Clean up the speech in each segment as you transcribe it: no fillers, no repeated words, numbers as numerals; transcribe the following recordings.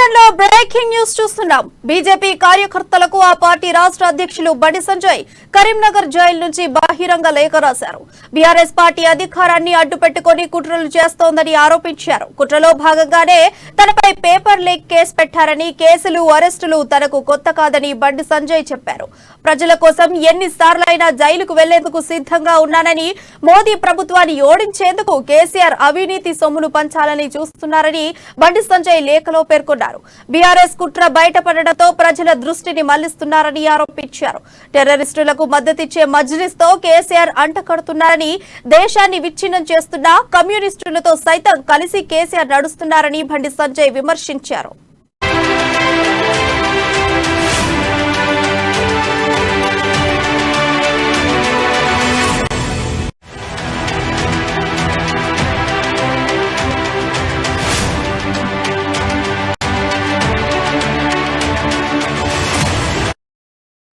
బులెటిన్లో breaking news చూస్తున్నాం. BJP కార్యకర్తలకు ఆ పార్టీ రాష్ట్ర అధ్యక్షులు బండి సంజయ్ కరీంనగర్ జైలు నుంచి బహిరంగ లేఖ రాశారు. బీఆర్ఎస్ పార్టీ అధికారాన్ని అడ్డుపెట్టుకుని కుట్రలు చేస్తోందని ఆరోపించారు. కుట్రలో భాగంగానే తనపై పేపర్ లీక్ కేసు పెట్టారని, కేసులు అరెస్టులు తనకు కొత్త కాదని బండి సంజయ్ చెప్పారు. ప్రజల కోసం ఎన్నిసార్లైనా జైలుకు వెళ్లేందుకు సిద్ధంగా ఉన్నానని, మోదీ ప్రభుత్వాన్ని ఓడించేందుకు కేసీఆర్ అవినీతి సొమ్మును పంచాలని చూస్తున్నారని బండి సంజయ్ లేఖలో పేర్కొన్నారు. బీఆర్ఎస్ కుట్ర బయటపడడంతో ప్రజల దృష్టిని మళ్లిస్తున్నారని ఆరోపించారు. టెర్రరిస్టులకు మద్దతిచ్చే మజ్లిస్ తో కేసీఆర్ అంటకడుతున్నారని, దేశాన్ని విచ్ఛిన్నం చేస్తున్న కమ్యూనిస్టులతో సైతం కలిసి కేసీఆర్ నడుస్తున్నారని బండి సంజయ్ విమర్శించారు.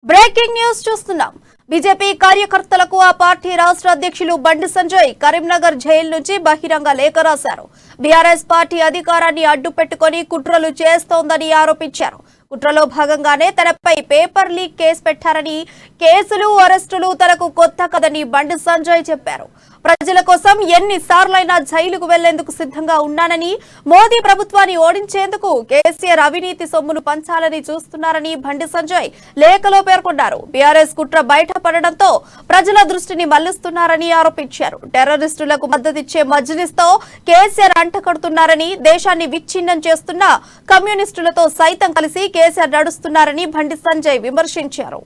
బ్రేకింగ్ న్యూస్ చూస్తున్నాం. బీజేపీ కార్యకర్తలకు ఆ పార్టీ రాష్ట్ర అధ్యక్షులు బండి సంజయ్ కరీంనగర్ జైలు నుంచి బహిరంగ లేఖ రాశారు. బీఆర్ఎస్ పార్టీ అధికారాన్ని అడ్డుపెట్టుకుని కుట్రలు చేస్తోందని ఆరోపించారు. కుట్రలో భాగంగానే తనపై పేపర్ లీక్ కేసు పెట్టారని, కేసులు అరెస్టులు తనకు కొత్త కదని బండి సంజయ్ చెప్పారు. ప్రజల కోసం ఎన్నిసార్లైనా జైలుకు వెళ్లేందుకు సిద్ధంగా ఉన్నానని, మోదీ ప్రభుత్వాన్ని ఓడించేందుకు కేసీఆర్ అవినీతి సొమ్మును పంచాలని చూస్తున్నారని బండి సంజయ్ లేఖలో పేర్కొన్నారు. బీఆర్ఎస్ కుట్ర బయటపడడంతో ప్రజల దృష్టిని మళ్లిస్తున్నారని ఆరోపించారు. టెర్రరిస్టులకు మద్దతిచ్చే మజ్లిస్ తో కేసీఆర్ అంటకడుతున్నారని, దేశాన్ని విచ్ఛిన్నం చేస్తున్న కమ్యూనిస్టులతో సైతం కలిసి కేసీఆర్ నడుస్తున్నారని బండి సంజయ్ విమర్శించారు.